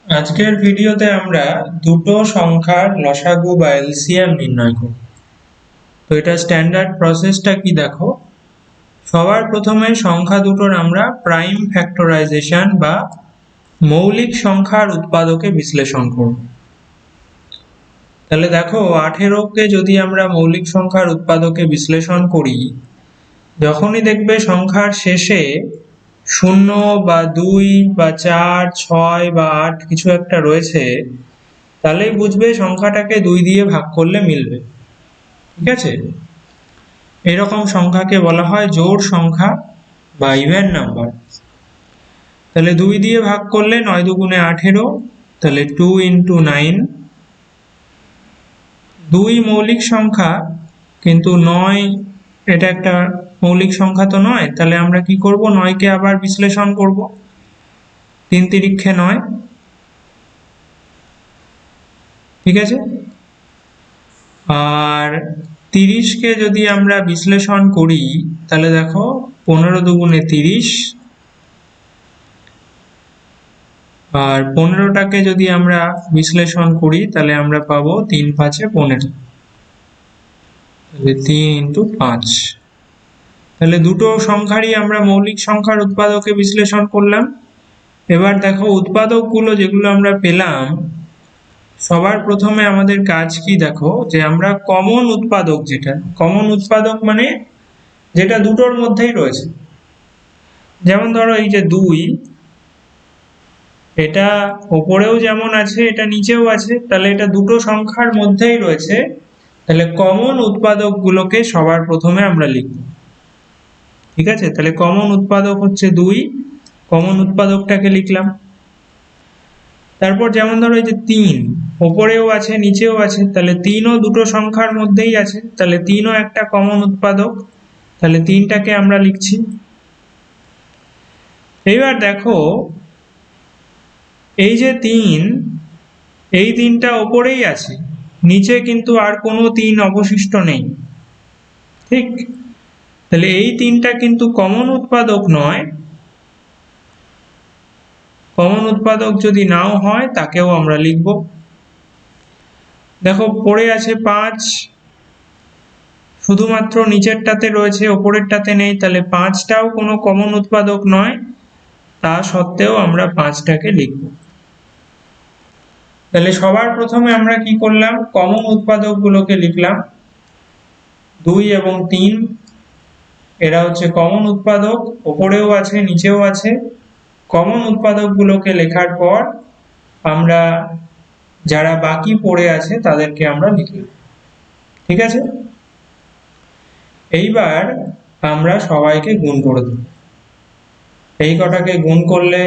আজকের ভিডিওতে আমরা দুটো সংখ্যার লসাগু বা এলসিএম নির্ণয় করব। তো এটা স্ট্যান্ডার্ড প্রসেসটা কি দেখো। সবার প্রথমে সংখ্যা দুটোর আমরা প্রাইম ফ্যাক্টরাইজেশন বা মৌলিক সংখ্যার উৎপাদকে বিশ্লেষণ করব। তাহলে দেখো 18 কে যদি আমরা মৌলিক সংখ্যার উৎপাদকে বিশ্লেষণ করি, যখনই দেখবে সংখ্যার শেষে 0 বা 2 বা 4, 6 বা 8 কিছু একটা রয়েছে, তাহলেই বুঝবে সংখ্যাটাকে 2 দিয়ে ভাগ করলে মিলবে। ঠিক আছে, এরকম সংখ্যাকে বলা হয় জোড় সংখ্যা বা ইভেন নাম্বার। তাহলে 2 দিয়ে ভাগ করলে 9 দুগুণে 18, তাহলে 2 ইন্টু 9। 2 মৌলিক সংখ্যা, কিন্তু 9 এটা একটা মৌলিক সংখ্যা তো নয়, তাহলে আমরা কি করব, 9 কে আবার বিশ্লেষণ করব। 3 তিরিক্ষে 9। ঠিক আছে, আর 30 কে যদি আমরা বিশ্লেষণ করি, তাহলে দেখো 15 দুগুণে 30, আর 15টাকে যদি আমরা বিশ্লেষণ করি তাহলে আমরা পাবো 3 5 15, তাহলে 3 ইন্টু 5। তাহলে দুটো সংখ্যারই আমরা মৌলিক সংখ্যার উৎপাদকে বিশ্লেষণ করলাম। এবার দেখো উৎপাদক গুলো যেগুলো আমরা পেলাম, সবার প্রথমে আমাদের কাজ কি দেখো, যে আমরা কমন উৎপাদক, যেটা কমন উৎপাদক মানে যেটা দুটোর মধ্যেই রয়েছে। যেমন ধরো এই যে 2, এটা ওপরেও যেমন আছে এটা নিচেও আছে, তাহলে এটা দুটো সংখ্যার মধ্যেই রয়েছে। তাহলে কমন উৎপাদক গুলোকে সবার প্রথমে আমরা লিখব। ঠিক আছে, তাহলে কমন উৎপাদক হচ্ছে 2, কমন উৎপাদকটাকে লিখলাম। তারপর যেমন ধরো এই যে 3, ওপরেও আছে নিচেও আছে, তাহলে 3 ও দুটো সংখ্যার মধ্যেই আছে, তাহলে 3 ও একটা কমন উৎপাদক, তাহলে 3টাকে আমরা লিখছি। এবার দেখো এই যে 3, এই 3টা ওপরেই আছে, নিচে কিন্তু আর কোনো 3 অবশিষ্ট নেই। ঠিক, তাহলে এই 3টা কিন্তু কমন উৎপাদক নয়। কমন উৎপাদক যদি নাও হয় তাকেও আমরা লিখব। দেখো পড়ে আছে 5, শুধুমাত্র নিচেরটাতে রয়েছে, ওপরেরটাতে নেই, তাহলে 5টাও কোনো কমন উৎপাদক নয়, তা সত্ত্বেও আমরা 5টাকে লিখব। তাহলে সবার প্রথমে আমরা কি করলাম, কমন উৎপাদক গুলোকে লিখলাম। 2 এবং 3 এরা হচ্ছে কমন উৎপাদক, ওপরেও আছে নিচেও আছে। কমন উৎপাদক গুলোকে লেখার পর আমরা যারা বাকি পড়ে আছে তাদেরকে আমরা লিখলাম। ঠিক আছে, এইবার আমরা সবাইকে গুণ করে দেব। এই কটাকে গুণ করলে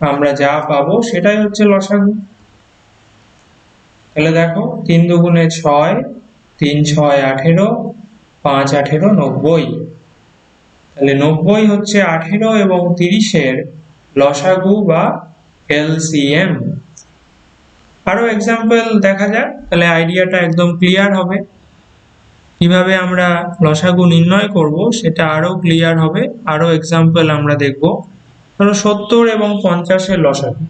আমরা যা পাবো সেটাই হচ্ছে লসাগু। তাহলে দেখো 3 দুগুণে 6, 3 6 18, 5 18 90। তাহলে 90 হচ্ছে 18 এবং 30-এর লসাগু বা এলসিএম। আরো এক্সাম্পল দেখা যাক, তাহলে আইডিয়াটা একদম ক্লিয়ার হবে। কিভাবে আমরা লসাগু নির্ণয় করব সেটা আরো ক্লিয়ার হবে। আরো এক্সাম্পল আমরা দেখব। ধরো 70 এবং 50-এর লসাগু।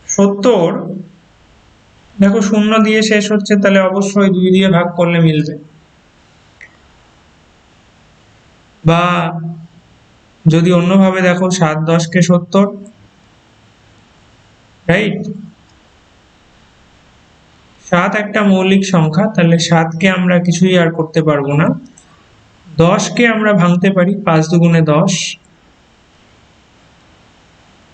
70 দেখো 0 দিয়ে শেষ হচ্ছে, তাহলে অবশ্যই 2 দিয়ে ভাগ করলে মিলবে। বা যদি অন্যভাবে দেখো, 7 10 কে 70, রাইট। 7 একটা মৌলিক সংখ্যা, তাহলে 7 কে আমরা কিছুই আর করতে পারবো না। 10 কে আমরা ভাঙতে পারি, 5 দুগুণে 10।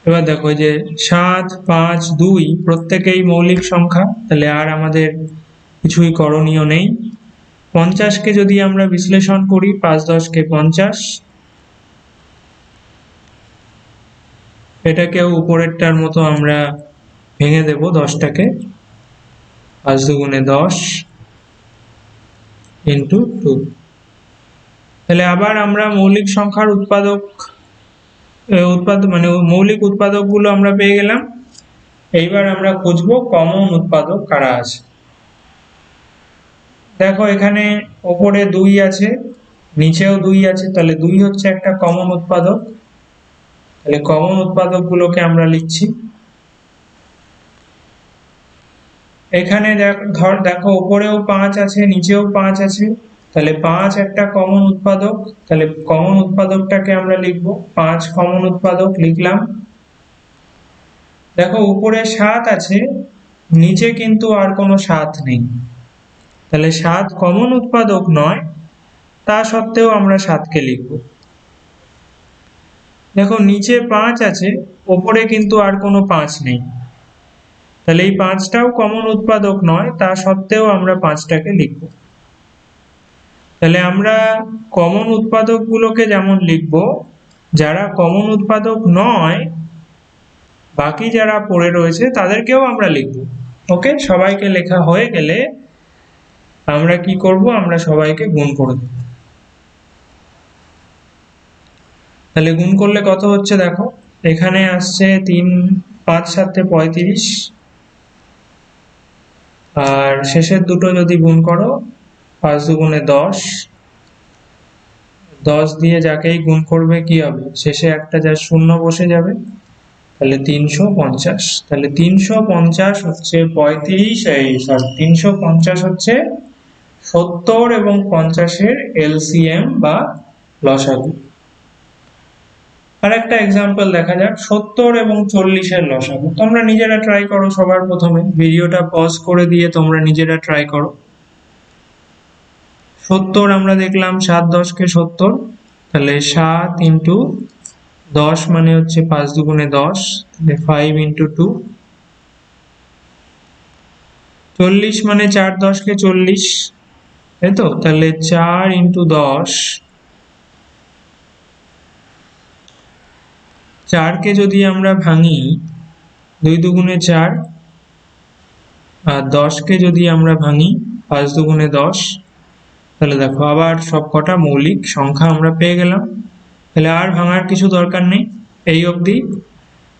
এবার দেখো যে 7 5 2 প্রত্যেকেই মৌলিক সংখ্যা, তাহলে আর আমাদের কিছুই করণীয় নেই। 50 কে যদি আমরা বিশ্লেষণ করি, 5 10 কে 50, এটাকেও উপরেরটার মতো আমরা ভেঙে দেব 10টাকে। 5 দুগুণে 10 ইন্টু 2। তাহলে আবার আমরা মৌলিক সংখ্যার মানে মৌলিক উৎপাদক গুলো আমরা পেয়ে গেলাম। এইবার আমরা খুঁজবো কমন উৎপাদক কারা আছে। দেখো এখানে ওপরে 2 আছে, নিচেও 2 আছে, তাহলে 2 হচ্ছে একটা কমন উৎপাদক। তাহলে কমন উৎপাদকগুলোকে আমরা লিখছি। এখানে দেখো উপরেও 5 আছে, নিচেও 5 আছে, তাহলে 5 একটা কমন উৎপাদক। তাহলে কমন উৎপাদকটাকে আমরা লিখব 5 কমন উৎপাদক লিখলাম। দেখো উপরে 7 আছে, নিচে কিন্তু আর কোনো 7 নেই, তাহলে 7 কমন উৎপাদক নয়, তা সত্ত্বেও আমরা 7 কে লিখব। দেখো নিচে 5 আছে, উপরে কিন্তু আর কোনো 5 নেই, তাহলে এই 5টাও কমন উৎপাদক নয়, তা সত্ত্বেও আমরা 5টাকে লিখব। তাহলে আমরা কমন উৎপাদক গুলোকে যেমন লিখব, যারা কমন উৎপাদক নয় বাকি যারা পড়ে রয়েছে তাদেরকেও আমরা লিখব। ওকে, সবাইকে লেখা হয়ে গেলে আমরা কি করব, আমরা সবাইকে গুণ করে দেব। তাহলে গুণ করলে কত হচ্ছে দেখো, এখানে আসছে 3 5 7 35, আর শেষের দুটো যদি গুণ করো 5 দুগুণে 10, 10 দিয়ে যাকেই গুণ করবে কি হবে, শেষে একটা যা শূন্য বসে যাবে, তাহলে 350। তাহলে 350 হচ্ছে 350 হচ্ছে 70 এবং 50-এর এলসিএম বা লসাগু। আর একটা এক্সাম্পল দেখা যাক 70 এবং 40-এর লসাগু। তোমরা নিজেরা ট্রাই করো, সবার প্রথমে ভিডিওটা পজ করে দিয়ে তোমরা নিজেরা ট্রাই করো। 70 আমরা দেখলাম 7 10 কে 70, তাহলে 7 ইন্টু 10 মানে হচ্ছে 5 দুগুণে 10, তাহলে 5 ইন্টু 2। 40 মানে 4 10 কে 40, তাই তো, তাহলে 4 ইন্টু 10, 4 কে যদি আমরা ভাঙি 2 দুগুণে 4, আর 10 কে যদি আমরা ভাঙি 5 দুগুণে 10, তাহলে দেখো আবার সব কটা মৌলিক সংখ্যা আমরা পেয়ে গেলাম। তাহলে আর ভাঙার কিছু দরকার নেই এই অবধি।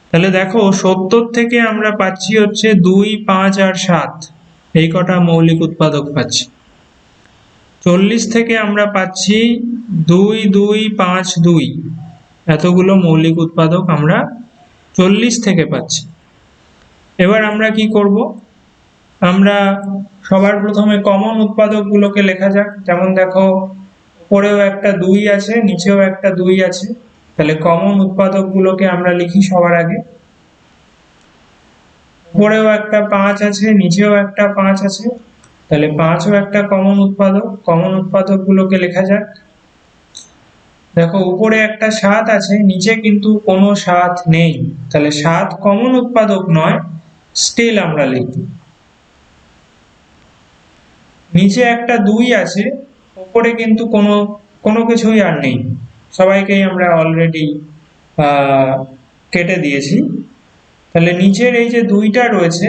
তাহলে দেখো 70 থেকে আমরা পাচ্ছি হচ্ছে 2 5 আর 7, এই কটা মৌলিক উৎপাদক পাচ্ছি। 40 থেকে আমরা পাচ্ছি 2 2 5 2, এতগুলো মৌলিক উৎপাদক আমরা 40 থেকে পাচ্ছি। এবার আমরা কি করব, আমরা সবার প্রথমে কমন উৎপাদক গুলোকে লেখা যাক। যেমন দেখো উপরেও একটা 2 আছে, নিচেও একটা 2 আছে, তাহলে কমন উৎপাদক গুলোকে আমরা লিখি সবার আগে। উপরেও একটা 5 আছে, নিচেও একটা 5 আছে, তাহলে 5ও একটা কমন উৎপাদক। কমন উৎপাদক গুলোকে লেখা যাক। দেখো উপরে একটা 7 আছে, নিচে কিন্তু কোনো 7 নেই, তাহলে 7 কমন উৎপাদক নয়, স্টিল আমরা লিখব। নিচে একটা 2 আছে, উপরে কিন্তু কোনো কিছুই আর নেই, সবাইকেই আমরা অলরেডি কেটে দিয়েছি। তাহলে নিচের এই যে 2টা রয়েছে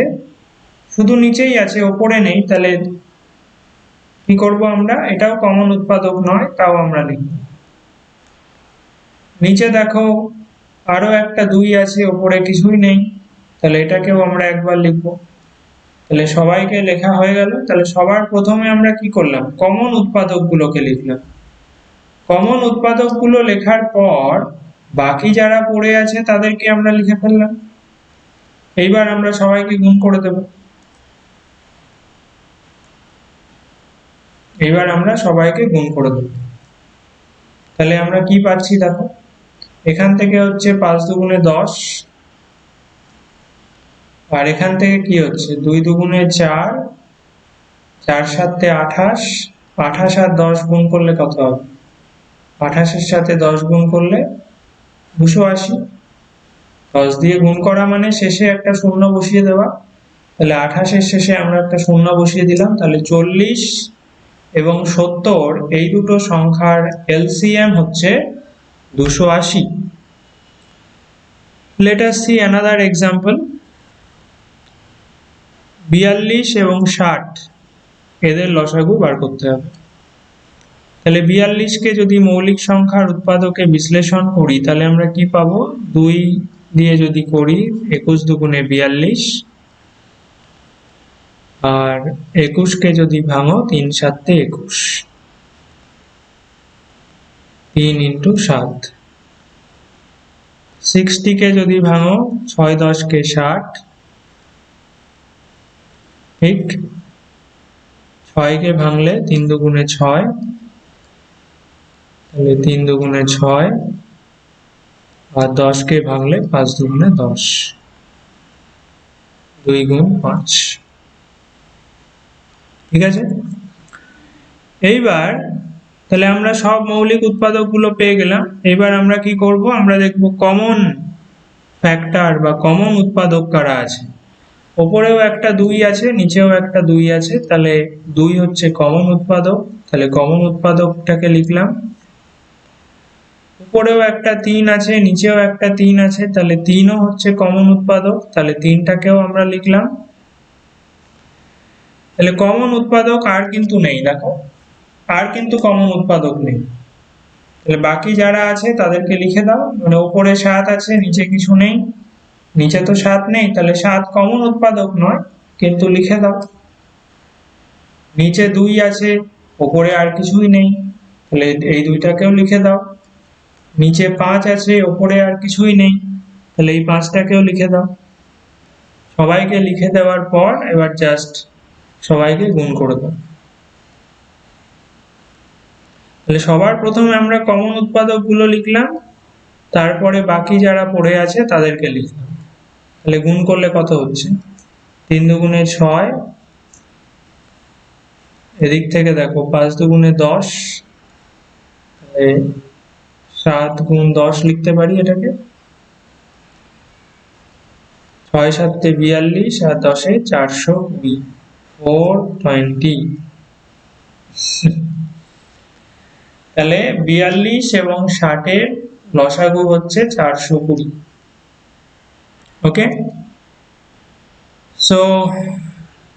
শুধু নিচেই আছে, উপরে নেই, তাহলে কি করব আমরা, এটাও কমন উৎপাদক নয়, তাও আমরা লিখব। নিচে দেখো আরো একটা 2 আছে, উপরে কিছুই নেই, তাহলে এটাকেও আমরা একবার লিখব। তাহলে সবাইকে লেখা হয়ে গেল। তাহলে সবার প্রথমে আমরা কি করলাম, কমন উৎপাদক গুলোকে লিখলাম। কমন উৎপাদক গুলো লেখার পর বাকি যারা পড়ে আছে তাদেরকে আমরা লিখে ফেললাম। এইবার আমরা সবাইকে গুণ করে দেব। এবার আমরা সবাইকে গুণ করে দেব। তাহলে আমরা কি পাচ্ছি দেখো, এখান থেকে হচ্ছে 5 দুগুণে 10, আর এখান থেকে কি হচ্ছে 2 দুগুণে 4, 4 7 28, 28 আর 10 গুণ করলে কত হবে, 28-এর সাথে 10 গুণ করলে 280। 10 দিয়ে গুণ করা মানে শেষে একটা শূন্য বসিয়ে দেওয়া, তাহলে 28-এর শেষে আমরা একটা শূন্য বসিয়ে দিলাম। তাহলে 40 এবং 70 এই দুটো সংখ্যার এলসিএম হচ্ছে 280। Let us see another example. 42 এবং 60 এদের লসাগু বার করতে হবে। তাহলে 42 কে যদি মৌলিক সংখ্যার উৎপাদকে বিশ্লেষণ করি তাহলে আমরা কি পাবো, 2 দিয়ে যদি করি 21 দুগুণে 42, আর 21 কে যদি ভাঙো 3 7 21, 3 ইন্টু 7, 60 কে যদি ভাঙো 6 10 কে 60, ঠিক। 6 কে ভাঙলে 3 দুগুণে 6, তাহলে 3 দুগুণে 6, আর 10 কে ভাঙলে 5 দুগুণে 10, 2 গুণ 5, ঠিক আছে। এইবার তাহলে আমরা সব মৌলিক উৎপাদক গুলো পেয়ে গেলাম। এবার আমরা কি করব, আমরা দেখব কমন ফ্যাক্টর বা কমন উৎপাদক কারা আছে। উপরেও একটা 2 আছে, নিচেও একটা 2 আছে, তাহলে 2 হচ্ছে কমন উৎপাদক, তাহলে কমন উৎপাদকটাকে লিখলাম। উপরেও একটা 3 আছে, নিচেও একটা 3 আছে, তাহলে 3 ও হচ্ছে কমন উৎপাদক, তাহলে 3টাকেও আমরা লিখলাম। তাহলে কমন উৎপাদক আর কিন্তু নেই, দেখো আর কিন্তু কমন উৎপাদক নেই। তাহলে বাকি যারা আছে তাদেরকে লিখে দাও, মানে উপরে 7 আছে, নিচে কিছু নেই, নিচে তো 7 নেই, তাহলে 7 কমন উৎপাদক নয়, কিন্তু লিখে দাও। নিচে 2 আছে, উপরে আর কিছুই নেই, তাহলে এই 2টাকেও লিখে দাও। নিচে 5 আছে, উপরে আর কিছুই নেই, তাহলে এই 5টাকেও লিখে দাও। সবাইকে লিখে দেওয়ার পর এবার জাস্ট সবাইকে গুণ করে দাও। তাহলে সবার প্রথমে আমরা কমন উৎপাদক গুলো লিখলাম, তারপরে বাকি যারা পড়ে আছে তাদেরকে লিখলাম। তাহলে গুণ করলে কত হচ্ছে, 3 দুগুণে 6, এদিক থেকে দেখো 5 দুগুণে 10, তাহলে 7 গুণ 10 লিখতে পারি এটাকে। 6 7 42 আর 10 420, 420। তাহলে 42 এবং 60 এর লসাগু হচ্ছে 420। ওকে, সো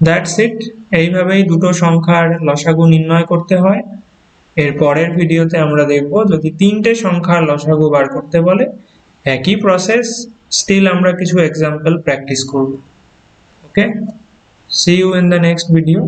দ্যাটস ইট। এইভাবেই দুটো সংখ্যার লসাগু নির্ণয় করতে হয়। এর পরের ভিডিওতে আমরা দেখব যদি 3টে সংখ্যার লসাগু বার করতে বলে, একই প্রসেস, স্টিল আমরা কিছু এক্সাম্পল প্র্যাকটিস করব। ওকে, see you in the next video.